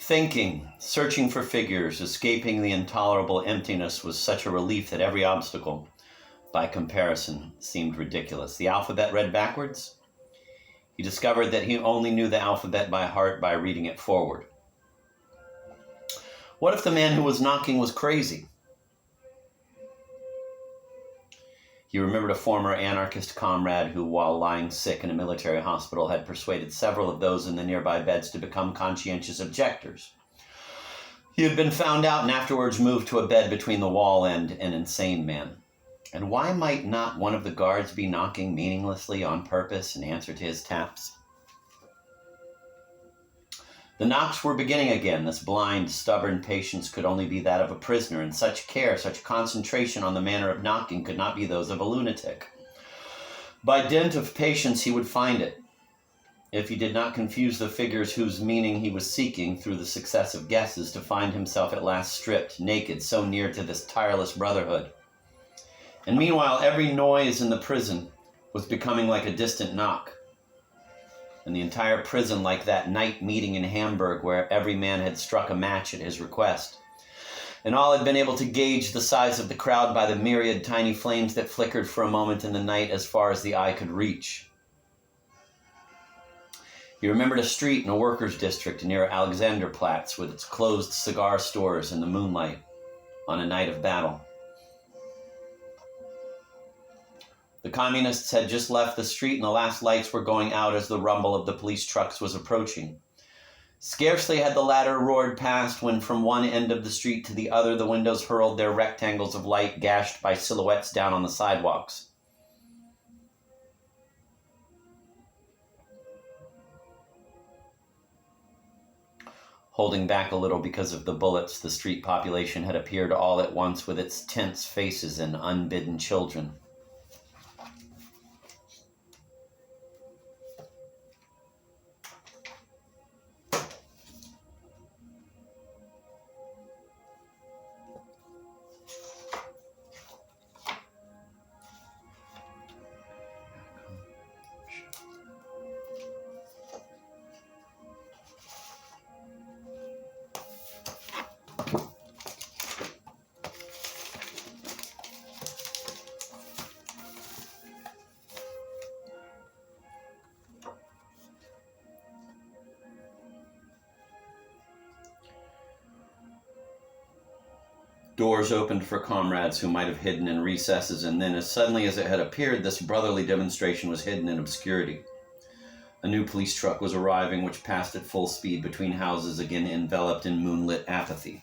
Thinking, searching for figures, escaping the intolerable emptiness was such a relief that every obstacle, by comparison, seemed ridiculous. The alphabet read backwards? He discovered that he only knew the alphabet by heart by reading it forward. What if the man who was knocking was crazy? He remembered a former anarchist comrade who, while lying sick in a military hospital, had persuaded several of those in the nearby beds to become conscientious objectors. He had been found out and afterwards moved to a bed between the wall and an insane man. And why might not one of the guards be knocking meaninglessly on purpose in answer to his taps? The knocks were beginning again. This blind, stubborn patience could only be that of a prisoner, and such care, such concentration on the manner of knocking could not be those of a lunatic. By dint of patience he would find it, if he did not confuse the figures whose meaning he was seeking through the successive guesses, to find himself at last stripped, naked, so near to this tireless brotherhood. And meanwhile, every noise in the prison was becoming like a distant knock, and the entire prison like that night meeting in Hamburg where every man had struck a match at his request. And all had been able to gauge the size of the crowd by the myriad tiny flames that flickered for a moment in the night as far as the eye could reach. He remembered a street in a workers' district near Alexanderplatz with its closed cigar stores in the moonlight on a night of battle. The communists had just left the street and the last lights were going out as the rumble of the police trucks was approaching. Scarcely had the latter roared past when from one end of the street to the other the windows hurled their rectangles of light gashed by silhouettes down on the sidewalks. Holding back a little because of the bullets, the street population had appeared all at once with its tense faces and unbidden children. Doors opened for comrades who might have hidden in recesses, and then, as suddenly as it had appeared, this brotherly demonstration was hidden in obscurity. A new police truck was arriving, which passed at full speed between houses, again enveloped in moonlit apathy.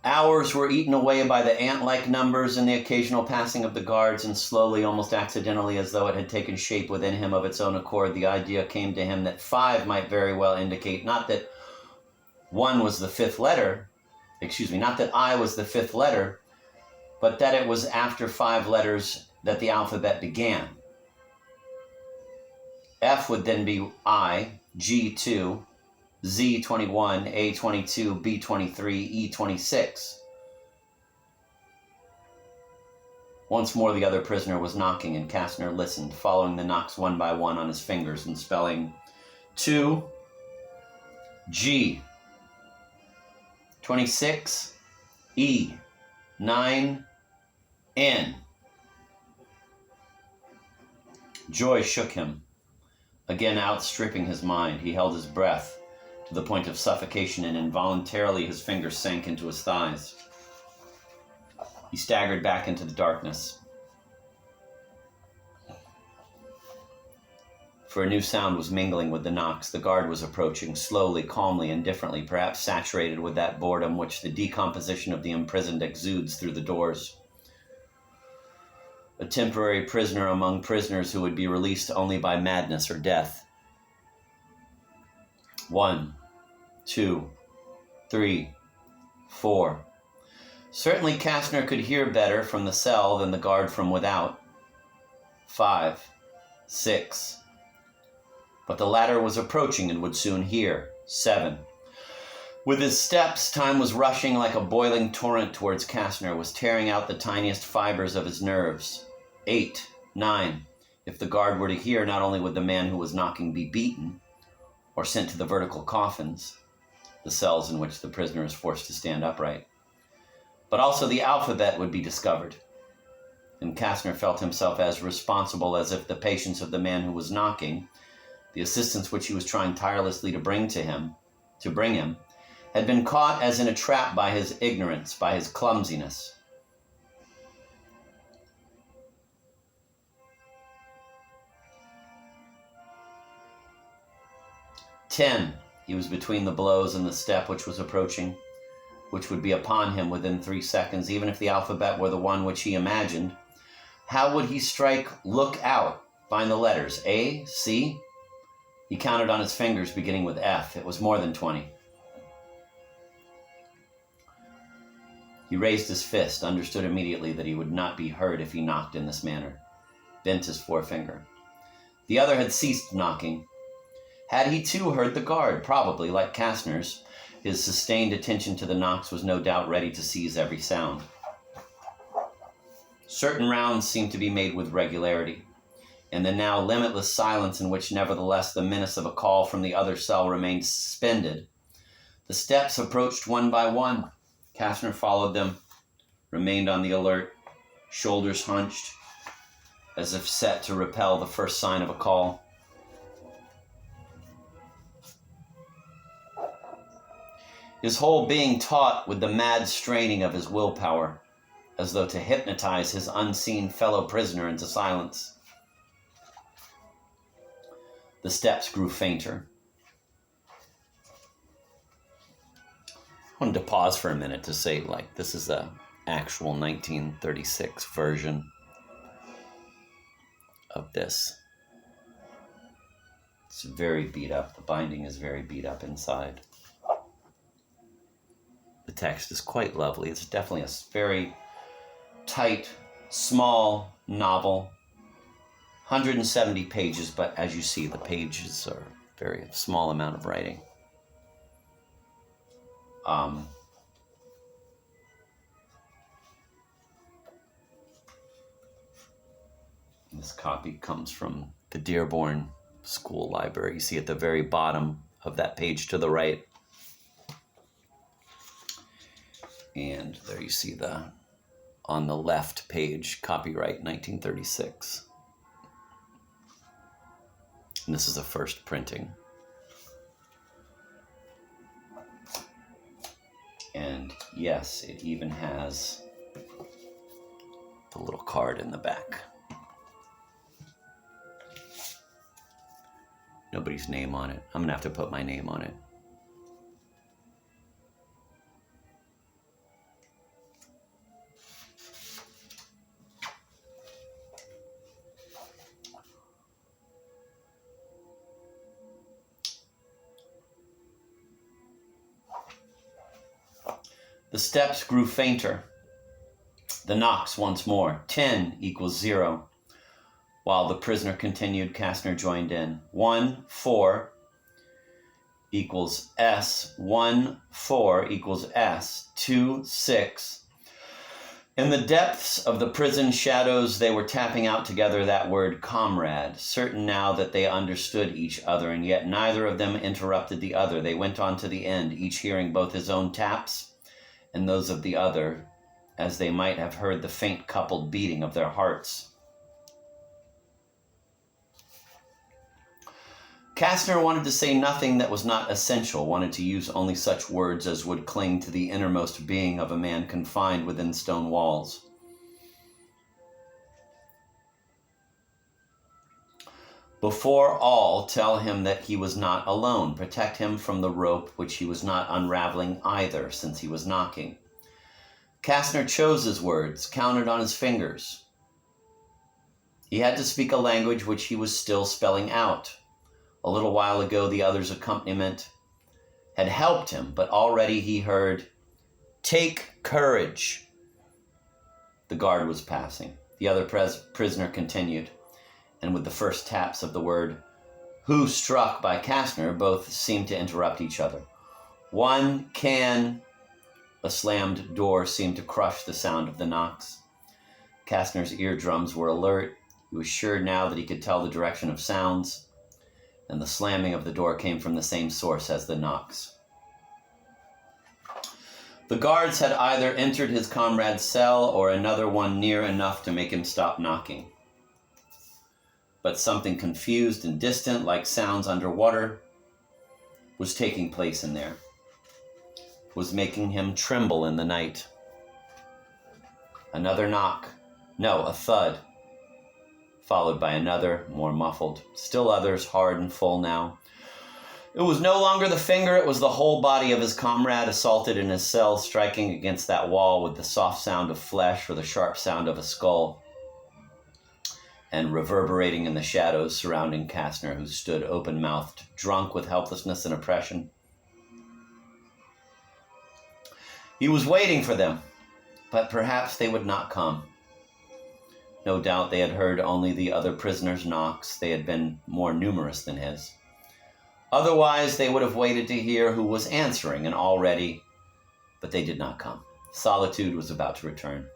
Hours were eaten away by the ant-like numbers and the occasional passing of the guards, and slowly, almost accidentally, as though it had taken shape within him of its own accord, the idea came to him that 5 might very well indicate not that not that I was the 5th letter, but that it was after 5 letters that the alphabet began. F would then be I, G 2, Z 21, A 22, B 23, E 26. Once more the other prisoner was knocking, and Kastner listened, following the knocks one by one on his fingers and spelling 2, G, 26, E, 9, N. Joy shook him, again outstripping his mind. He held his breath to the point of suffocation, and involuntarily his fingers sank into his thighs. He staggered back into the darkness. For a new sound was mingling with the knocks. The guard was approaching, slowly, calmly, indifferently, perhaps saturated with that boredom which the decomposition of the imprisoned exudes through the doors. A temporary prisoner among prisoners who would be released only by madness or death. 1, 2, 3, 4. Certainly Kastner could hear better from the cell than the guard from without. 5, 6. But the latter was approaching and would soon hear. 7. With his steps, time was rushing like a boiling torrent towards Kastner, was tearing out the tiniest fibers of his nerves. 8, 9. If the guard were to hear, not only would the man who was knocking be beaten, or sent to the vertical coffins, the cells in which the prisoner is forced to stand upright, but also the alphabet would be discovered. And Kastner felt himself as responsible as if the patience of the man who was knocking, the assistance which he was trying tirelessly to bring him, had been caught as in a trap by his ignorance, by his clumsiness. "10. He was between the blows and the step which was approaching, which would be upon him within 3 seconds, even if the alphabet were the one which he imagined. How would he strike look out, find the letters? A, C? He counted on his fingers, beginning with F. It was more than 20. He raised his fist, understood immediately that he would not be heard if he knocked in this manner, bent his forefinger. The other had ceased knocking. Had he too heard the guard? Probably, like Kastner's. His sustained attention to the knocks was no doubt ready to seize every sound. Certain rounds seemed to be made with regularity. In the now limitless silence in which nevertheless the menace of a call from the other cell remained suspended, the steps approached one by one. Kastner followed them, remained on the alert, shoulders hunched, as if set to repel the first sign of a call. His whole being taut with the mad straining of his willpower, as though to hypnotize his unseen fellow prisoner into silence. The steps grew fainter. I wanted to pause for a minute to say, this is the actual 1936 version of this. It's very beat up. The binding is very beat up inside. The text is quite lovely. It's definitely a very tight, small novel. 170 pages, but as you see, the pages are a very small amount of writing. This copy comes from the Dearborn School Library. You see at the very bottom of that page to the right. And there you see on the left page, copyright 1936. And this is a first printing. And yes, it even has the little card in the back. Nobody's name on it. I'm going to have to put my name on it. The steps grew fainter. The knocks once more. 10 equals 0. While the prisoner continued, Kastner joined in. 1, 4 equals S. 1, 4 equals S. 2, 6. In the depths of the prison shadows, they were tapping out together that word comrade, certain now that they understood each other, and yet neither of them interrupted the other. They went on to the end, each hearing both his own taps and those of the other, as they might have heard the faint coupled beating of their hearts. Kastner wanted to say nothing that was not essential, wanted to use only such words as would cling to the innermost being of a man confined within stone walls. Before all, tell him that he was not alone. Protect him from the rope which he was not unraveling either, since he was knocking. Kastner chose his words, counted on his fingers. He had to speak a language which he was still spelling out. A little while ago, the other's accompaniment had helped him, but already he heard, "Take courage." The guard was passing. The other prisoner continued. and with the first taps of the word "who" struck by Kastner, both seemed to interrupt each other. "One can..." A slammed door seemed to crush the sound of the knocks. Kastner's eardrums were alert. He was sure now that he could tell the direction of sounds, and the slamming of the door came from the same source as the knocks. The guards had either entered his comrade's cell or another one near enough to make him stop knocking. But something confused and distant, like sounds underwater, was taking place in there, was making him tremble in the night. Another knock. No, a thud, followed by another, more muffled. Still others, hard and full now. It was no longer the finger, it was the whole body of his comrade assaulted in his cell, striking against that wall with the soft sound of flesh or the sharp sound of a skull, and reverberating in the shadows surrounding Kastner, who stood open-mouthed, drunk with helplessness and oppression. He was waiting for them, but perhaps they would not come. No doubt they had heard only the other prisoners' knocks. They had been more numerous than his. Otherwise, they would have waited to hear who was answering, and already, but they did not come. Solitude was about to return.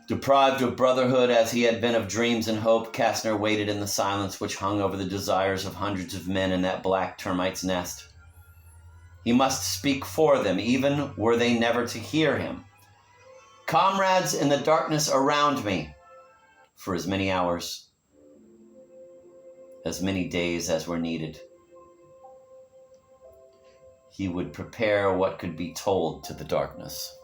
Deprived of brotherhood as he had been of dreams and hope, Kastner waited in the silence which hung over the desires of hundreds of men in that black termite's nest. He must speak for them, even were they never to hear him. "Comrades in the darkness around me," for as many hours, as many days as were needed. He would prepare what could be told to the darkness.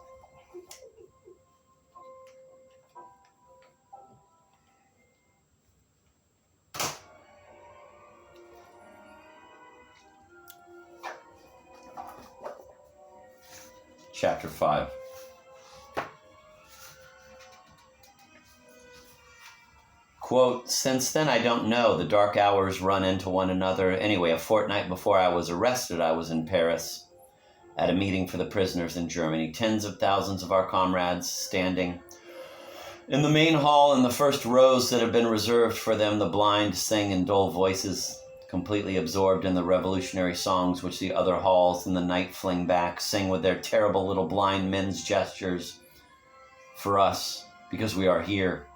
Chapter 5. Quote, "Since then, I don't know. The dark hours run into one another. Anyway, a fortnight before I was arrested, I was in Paris at a meeting for the prisoners in Germany. Tens of thousands of our comrades standing in the main hall in the first rows that have been reserved for them. The blind sing in dull voices, completely absorbed in the revolutionary songs which the other halls in the night fling back, sing with their terrible little blind men's gestures for us, because we are here.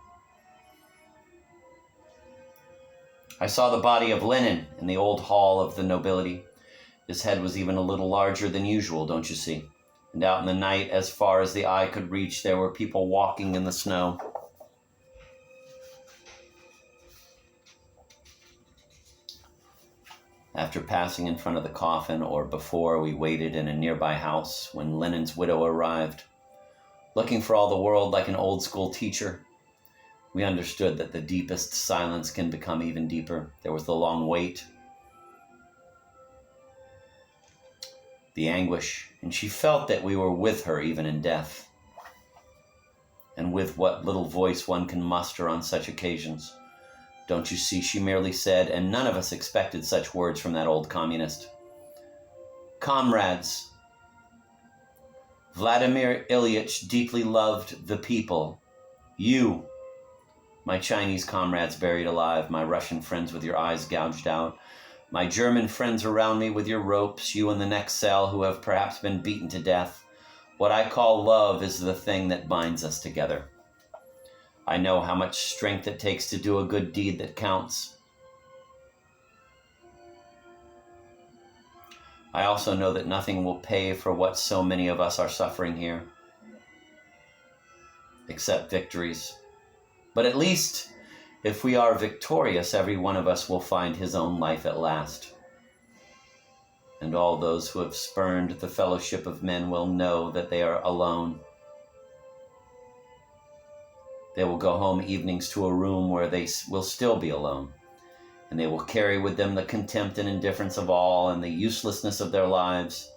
I saw the body of Lenin in the old hall of the nobility. His head was even a little larger than usual, don't you see? And out in the night, as far as the eye could reach, there were people walking in the snow. After passing in front of the coffin, or before, we waited in a nearby house when Lenin's widow arrived, looking for all the world like an old-school teacher. We understood that the deepest silence can become even deeper. There was the long wait, the anguish, and she felt that we were with her even in death, and with what little voice one can muster on such occasions. Don't you see, she merely said, and none of us expected such words from that old communist. "Comrades, Vladimir Ilyich deeply loved the people. You, my Chinese comrades buried alive, my Russian friends with your eyes gouged out, my German friends around me with your ropes, you in the next cell who have perhaps been beaten to death. What I call love is the thing that binds us together. I know how much strength it takes to do a good deed that counts. I also know that nothing will pay for what so many of us are suffering here, except victories. But at least, if we are victorious, every one of us will find his own life at last. And all those who have spurned the fellowship of men will know that they are alone. They will go home evenings to a room where they will still be alone, and they will carry with them the contempt and indifference of all and the uselessness of their lives,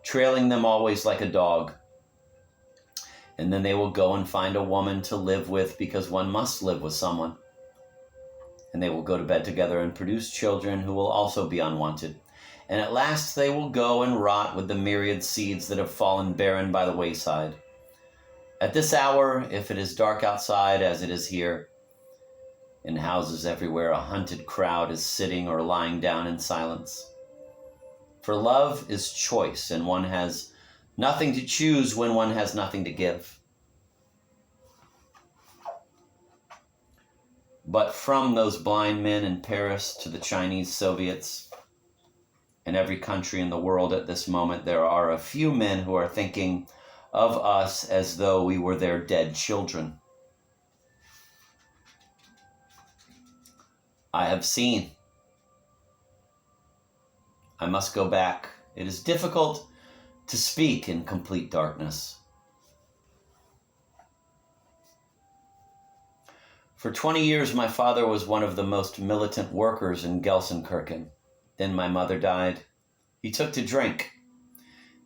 trailing them always like a dog. And then they will go and find a woman to live with, because one must live with someone. And they will go to bed together and produce children who will also be unwanted. And at last they will go and rot with the myriad seeds that have fallen barren by the wayside. At this hour, if it is dark outside as it is here, In houses everywhere, a hunted crowd is sitting or lying down in silence. For love is choice, and one has nothing to choose when one has nothing to give. But from those blind men in Paris to the Chinese Soviets, in every country in the world at this moment, there are a few men who are thinking of us as though we were their dead children. I have seen. I must go back. It is difficult to speak in complete darkness. For 20 years, my father was one of the most militant workers in Gelsenkirchen. Then my mother died. He took to drink.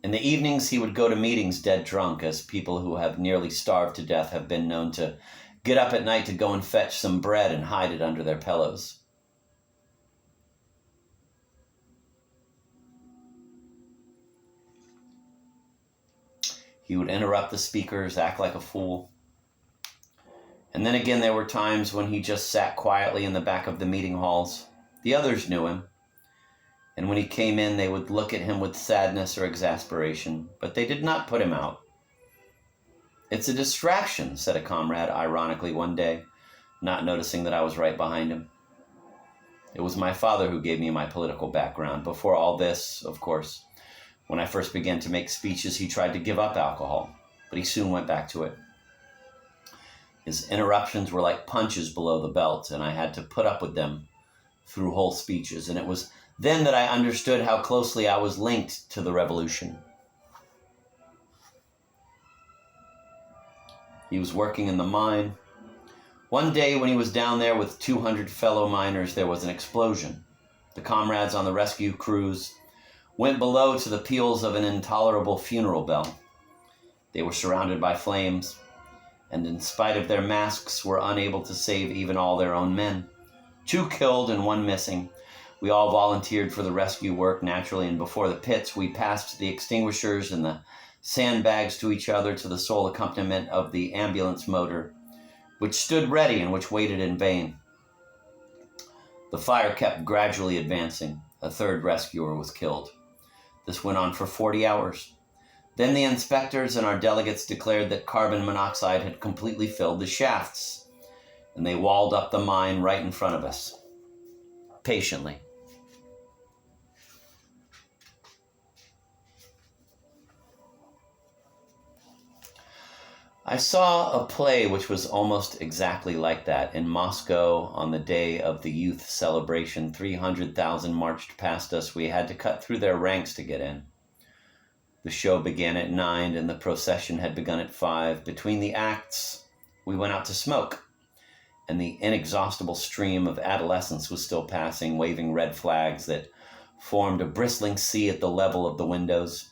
In the evenings, he would go to meetings dead drunk, as people who have nearly starved to death have been known to get up at night to go and fetch some bread and hide it under their pillows. He would interrupt the speakers, act like a fool. And then again, there were times when he just sat quietly in the back of the meeting halls. The others knew him. And when he came in, they would look at him with sadness or exasperation, but they did not put him out. "It's a distraction," said a comrade ironically one day, not noticing that I was right behind him. It was my father who gave me my political background. Before all this, of course, when I first began to make speeches, he tried to give up alcohol, but he soon went back to it. His interruptions were like punches below the belt, and I had to put up with them through whole speeches, and it was then that I understood how closely I was linked to the revolution. He was working in the mine. One day when he was down there with 200 fellow miners, there was an explosion. The comrades on the rescue crews went below to the peals of an intolerable funeral bell. They were surrounded by flames, and in spite of their masks, were unable to save even all their own men. 2 killed and 1 missing. We all volunteered for the rescue work naturally, and before the pits, we passed the extinguishers and the sandbags to each other to the sole accompaniment of the ambulance motor, which stood ready and which waited in vain. The fire kept gradually advancing. A 3rd rescuer was killed. This went on for 40 hours. Then the inspectors and our delegates declared that carbon monoxide had completely filled the shafts, and they walled up the mine right in front of us, patiently. I saw a play which was almost exactly like that. In Moscow, on the day of the youth celebration, 300,000 marched past us. We had to cut through their ranks to get in. The show began at 9, and the procession had begun at 5. Between the acts, we went out to smoke, and the inexhaustible stream of adolescents was still passing, waving red flags that formed a bristling sea at the level of the windows.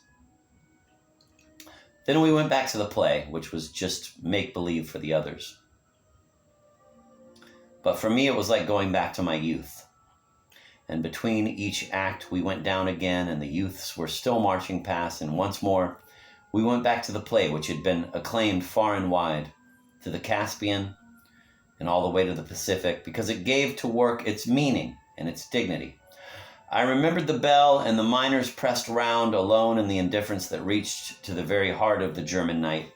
Then we went back to the play, which was just make-believe for the others. But for me, it was like going back to my youth. And between each act, we went down again, and the youths were still marching past, and once more, we went back to the play, which had been acclaimed far and wide, to the Caspian, and all the way to the Pacific, because it gave to work its meaning and its dignity. I remembered the bell, and the miners pressed round alone in the indifference that reached to the very heart of the German night.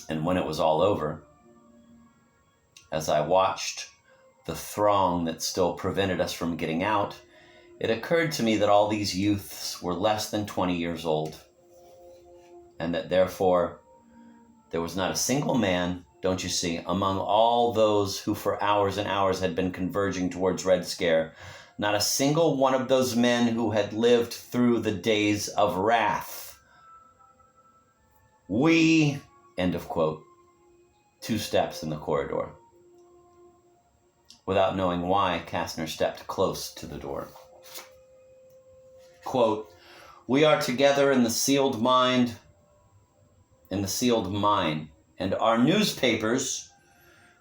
And when it was all over, as I watched the throng that still prevented us from getting out, it occurred to me that all these youths were less than 20 years old, and that therefore there was not a single man, don't you see, among all those who for hours and hours had been converging towards Red Scare, not a single one of those men who had lived through the days of wrath. We, end of quote, 2 steps in the corridor. Without knowing why, Kastner stepped close to the door. Quote, "We are together in the sealed mine, and our newspapers,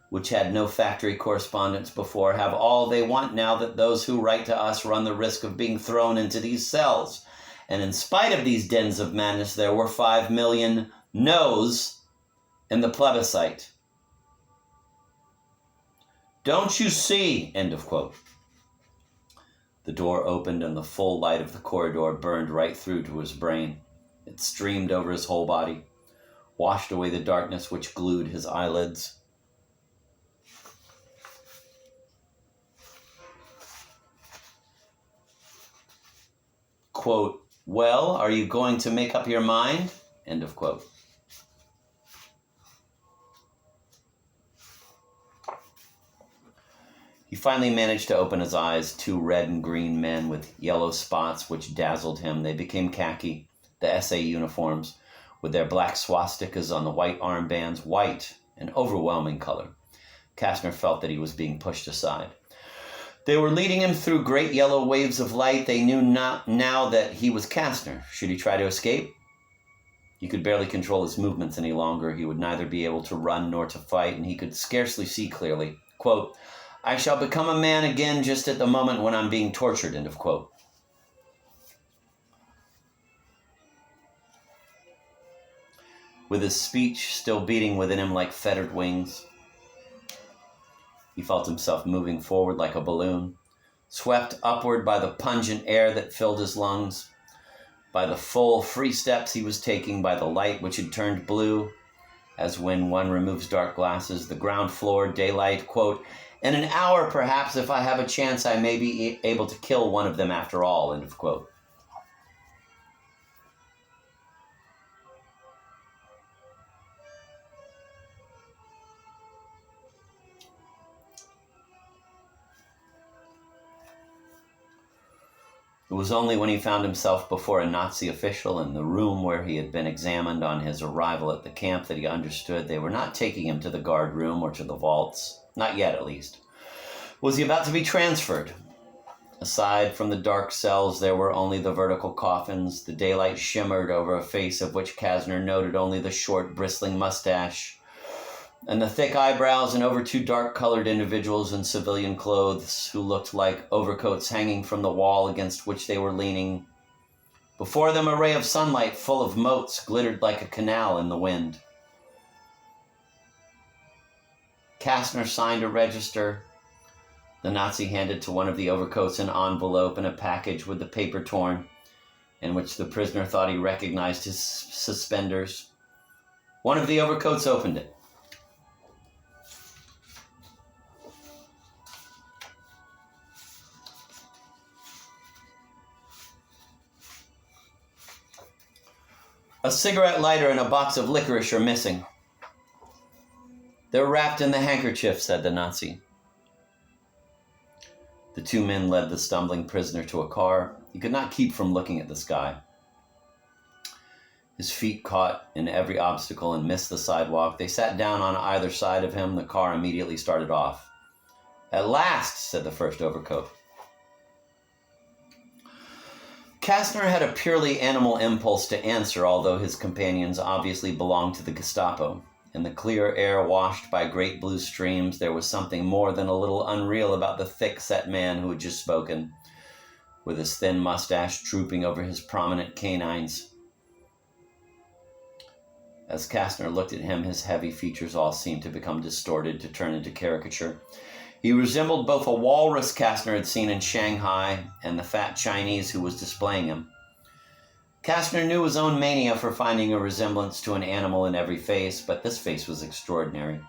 which had no factory correspondents before, have all they want now that those who write to us run the risk of being thrown into these cells. And in spite of these dens of madness, there were 5 million no's in the plebiscite. Don't you see? End of quote. The door opened and the full light of the corridor burned right through to his brain. It streamed over his whole body, washed away the darkness which glued his eyelids. Quote, well, are you going to make up your mind? End of quote. He finally managed to open his eyes, two red and green men with yellow spots which dazzled him. They became khaki, the SA uniforms, with their black swastikas on the white armbands, white, an overwhelming color. Kastner felt that he was being pushed aside. They were leading him through great yellow waves of light. They knew not now that he was Kastner. Should he try to escape? He could barely control his movements any longer. He would neither be able to run nor to fight, and he could scarcely see clearly. Quote, I shall become a man again just at the moment when I'm being tortured, end of quote. With his speech still beating within him like fettered wings, he felt himself moving forward like a balloon, swept upward by the pungent air that filled his lungs, by the full, free steps he was taking, by the light which had turned blue, as when one removes dark glasses, the ground floor, daylight, quote, in an hour, perhaps, if I have a chance, I may be able to kill one of them after all, end of quote. It was only when he found himself before a Nazi official in the room where he had been examined on his arrival at the camp that he understood they were not taking him to the guard room or to the vaults. Not yet, at least. Was he about to be transferred? Aside from the dark cells, there were only the vertical coffins. The daylight shimmered over a face of which Kastner noted only the short, bristling mustache and the thick eyebrows, and over two dark-colored individuals in civilian clothes who looked like overcoats hanging from the wall against which they were leaning. Before them, a ray of sunlight full of motes glittered like a canal in the wind. Kastner signed a register. The Nazi handed to one of the overcoats an envelope and a package with the paper torn, in which the prisoner thought he recognized his suspenders. One of the overcoats opened it. A cigarette lighter and a box of licorice are missing. They're wrapped in the handkerchief, said the Nazi. The two men led the stumbling prisoner to a car. He could not keep from looking at the sky. His feet caught in every obstacle and missed the sidewalk. They sat down on either side of him. The car immediately started off. At last, said the first overcoat. Kastner had a purely animal impulse to answer, although his companions obviously belonged to the Gestapo. In the clear air washed by great blue streams, there was something more than a little unreal about the thick-set man who had just spoken, with his thin mustache drooping over his prominent canines. As Kastner looked at him, his heavy features all seemed to become distorted, to turn into caricature. He resembled both a walrus Kastner had seen in Shanghai and the fat Chinese who was displaying him. Kastner knew his own mania for finding a resemblance to an animal in every face, but this face was extraordinary.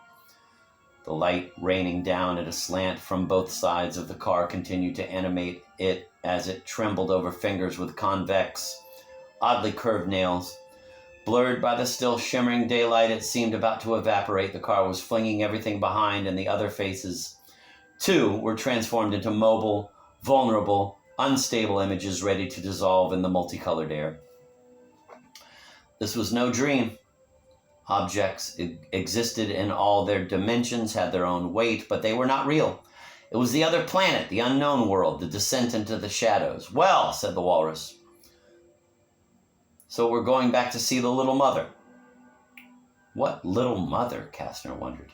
The light raining down at a slant from both sides of the car continued to animate it as it trembled over fingers with convex, oddly curved nails. Blurred by the still shimmering daylight, it seemed about to evaporate. The car was flinging everything behind, and the other faces, too, were transformed into mobile, vulnerable, unstable images ready to dissolve in the multicolored air. This was no dream. Objects existed in all their dimensions, had their own weight, but they were not real. It was the other planet, the unknown world, the descent into the shadows. Well, said the walrus. So we're going back to see the little mother. What little mother? Kastner wondered.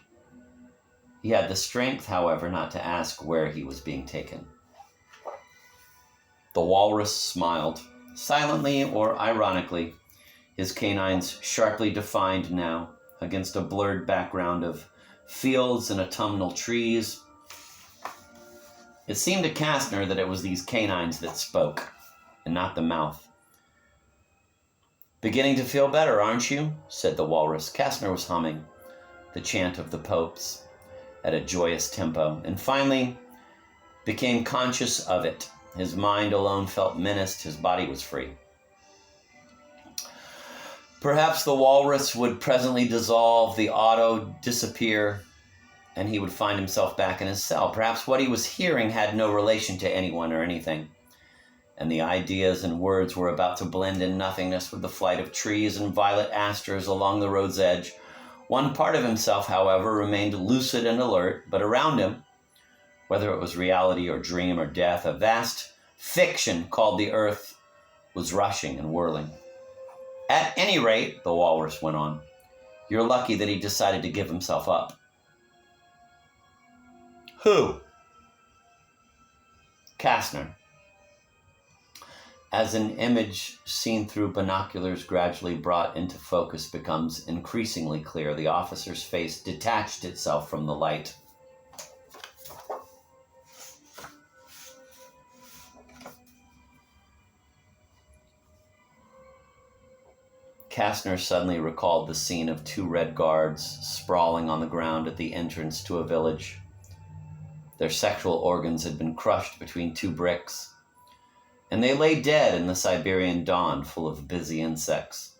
He had the strength, however, not to ask where he was being taken. The walrus smiled, silently or ironically, his canines sharply defined now, against a blurred background of fields and autumnal trees. It seemed to Kastner that it was these canines that spoke, and not the mouth. "Beginning to feel better, aren't you?" said the walrus. Kastner was humming the chant of the popes at a joyous tempo, and finally became conscious of it. His mind alone felt menaced. His body was free. Perhaps the walrus would presently dissolve, the auto disappear, and he would find himself back in his cell. Perhaps what he was hearing had no relation to anyone or anything, and the ideas and words were about to blend in nothingness with the flight of trees and violet asters along the road's edge. One part of himself, however, remained lucid and alert, but around him, whether it was reality or dream or death, a vast fiction called the earth was rushing and whirling. "At any rate," the walrus went on, "you're lucky that he decided to give himself up." "Who?" "Kastner." As an image seen through binoculars gradually brought into focus becomes increasingly clear, the officer's face detached itself from the light. Kastner suddenly recalled the scene of two red guards sprawling on the ground at the entrance to a village. Their sexual organs had been crushed between two bricks, and they lay dead in the Siberian dawn full of busy insects.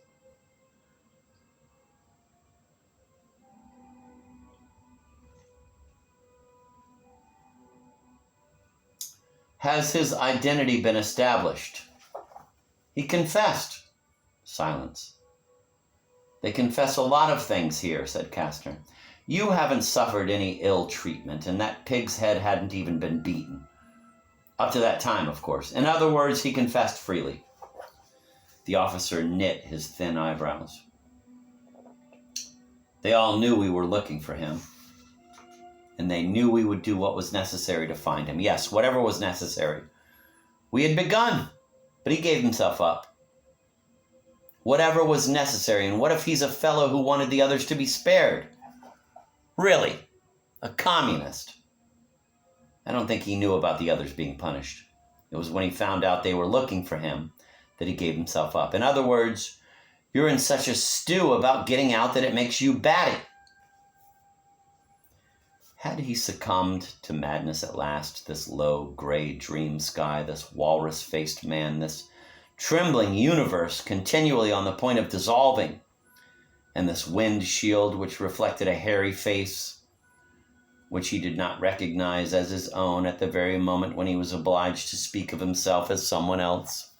"Has his identity been established?" "He confessed." Silence. "They confess a lot of things here," said Kastner. "You haven't suffered any ill treatment, and that pig's head hadn't even been beaten. Up to that time, of course. In other words, he confessed freely." The officer knit his thin eyebrows. "They all knew we were looking for him, and they knew we would do what was necessary to find him. Yes, whatever was necessary. We had begun, but he gave himself up. Whatever was necessary, and what if he's a fellow who wanted the others to be spared? Really? A communist? I don't think he knew about the others being punished. It was when he found out they were looking for him that he gave himself up. In other words, you're in such a stew about getting out that it makes you batty." Had he succumbed to madness at last, this low, gray dream sky, this walrus-faced man, this trembling universe continually on the point of dissolving, and this wind shield which reflected a hairy face which he did not recognize as his own at the very moment when he was obliged to speak of himself as someone else?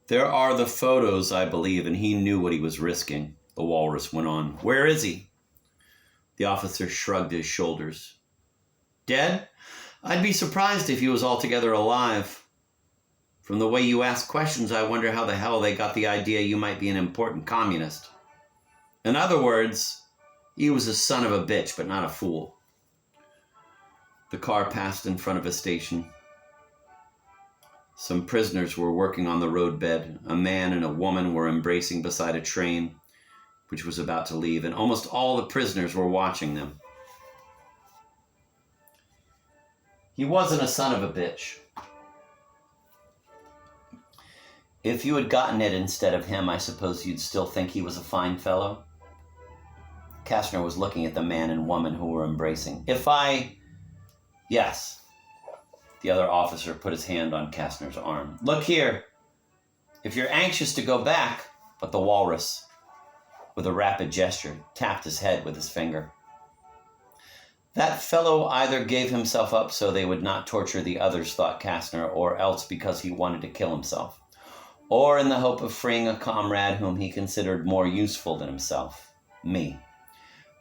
"There are the photos, I believe, and he knew what he was risking," the walrus went on. "Where is he?" The officer shrugged his shoulders. "Dead? I'd be surprised if he was altogether alive. From the way you ask questions, I wonder how the hell they got the idea you might be an important communist. In other words, he was a son of a bitch, but not a fool." The car passed in front of a station. Some prisoners were working on the roadbed. A man and a woman were embracing beside a train which was about to leave, and almost all the prisoners were watching them. "He wasn't a son of a bitch. If you had gotten it instead of him, I suppose you'd still think he was a fine fellow?" Kastner was looking at the man and woman who were embracing. Yes." The other officer put his hand on Kastner's arm. "Look here. If you're anxious to go back..." But the walrus, with a rapid gesture, tapped his head with his finger. That fellow either gave himself up so they would not torture the others, thought Kastner, or else because he wanted to kill himself, or in the hope of freeing a comrade whom he considered more useful than himself, me.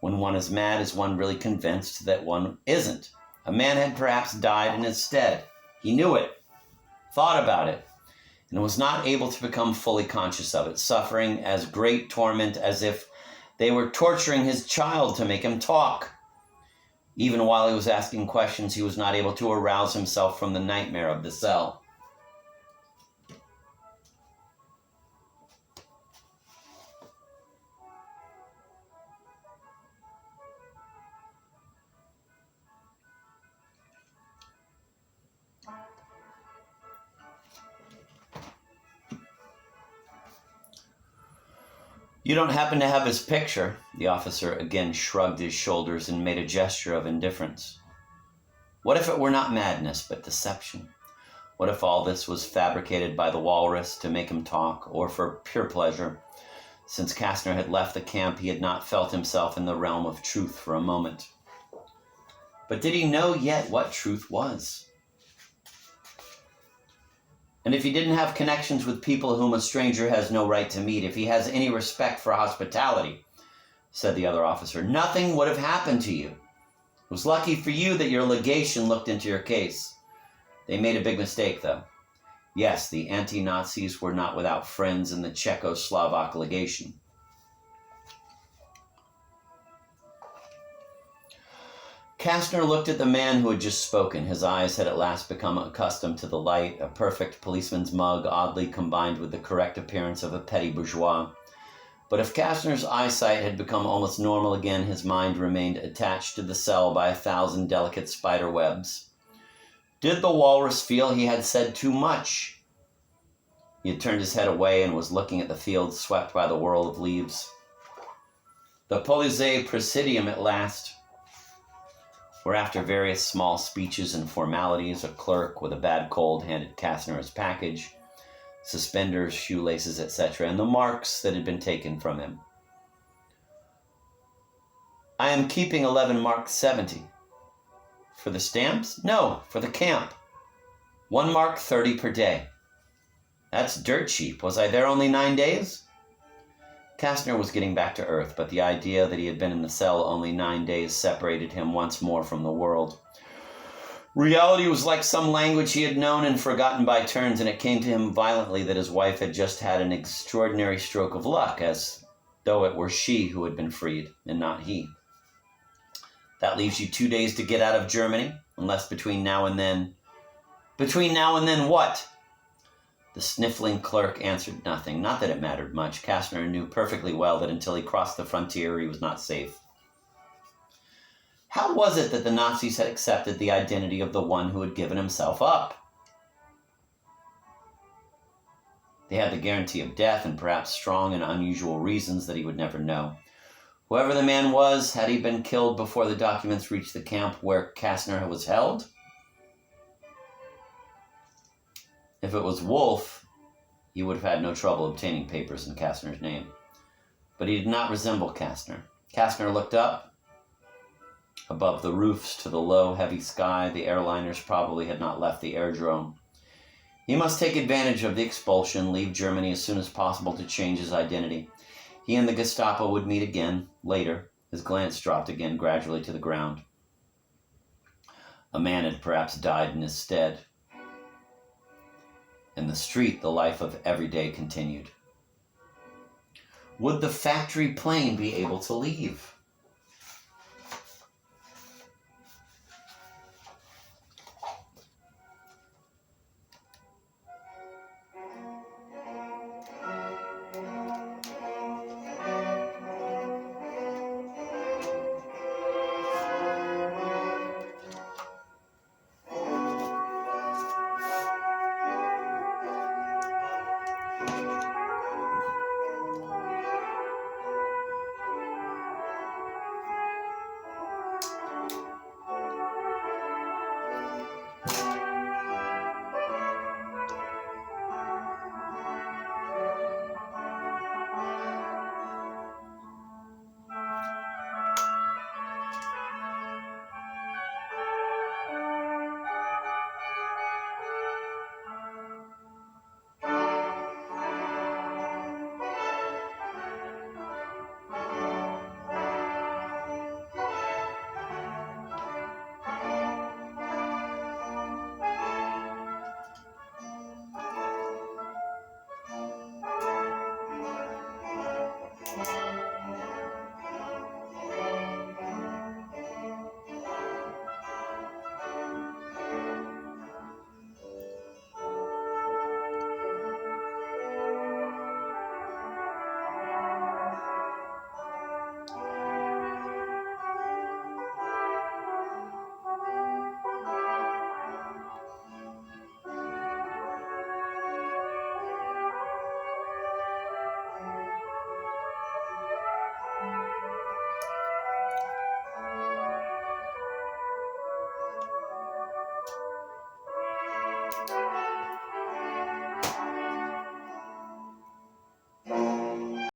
When one is mad, is one really convinced that one isn't? A man had perhaps died in his stead. He knew it, thought about it, and was not able to become fully conscious of it, suffering as great torment as if they were torturing his child to make him talk. Even while he was asking questions, he was not able to arouse himself from the nightmare of the cell. You don't happen to have his picture? The officer again shrugged his shoulders and made a gesture of indifference. What if it were not madness, but deception? What if all this was fabricated by the walrus to make him talk, or for pure pleasure? Since Kastner had left the camp, he had not felt himself in the realm of truth for a moment. But did he know yet what truth was? And if he didn't have connections with people whom a stranger has no right to meet, if he has any respect for hospitality, said the other officer, nothing would have happened to you. It was lucky for you that your legation looked into your case. They made a big mistake, though. Yes, the anti-Nazis were not without friends in the Czechoslovak legation. Kastner looked at the man who had just spoken. His eyes had at last become accustomed to the light, a perfect policeman's mug, oddly combined with the correct appearance of a petty bourgeois. But if Kastner's eyesight had become almost normal again, his mind remained attached to the cell by 1,000 delicate spider webs. Did the walrus feel he had said too much? He had turned his head away and was looking at the field swept by the whirl of leaves. The Polizei Presidium at last, where after various small speeches and formalities, a clerk with a bad cold handed Kastner his package, suspenders, shoelaces, etc., and the marks that had been taken from him. I am keeping 11 marks 70. For the stamps? No, for the camp. 1 mark 30 per day. That's dirt cheap. Was I there only 9 days? Kastner was getting back to earth, but the idea that he had been in the cell only 9 days separated him once more from the world. Reality was like some language he had known and forgotten by turns, and it came to him violently that his wife had just had an extraordinary stroke of luck, as though it were she who had been freed, and not he. That leaves you 2 days to get out of Germany, unless between now and then... Between now and then what? The sniffling clerk answered nothing. Not that it mattered much. Kastner knew perfectly well that until he crossed the frontier, he was not safe. How was it that the Nazis had accepted the identity of the one who had given himself up? They had the guarantee of death and perhaps strong and unusual reasons that he would never know. Whoever the man was, had he been killed before the documents reached the camp where Kastner was held? If it was Wolf, he would have had no trouble obtaining papers in Kastner's name. But he did not resemble Kastner. Kastner looked up. Above the roofs to the low, heavy sky, the airliners probably had not left the airdrome. He must take advantage of the expulsion, leave Germany as soon as possible to change his identity. He and the Gestapo would meet again, later. His glance dropped again gradually to the ground. A man had perhaps died in his stead. In the street, the life of every day continued. Would the factory plane be able to leave?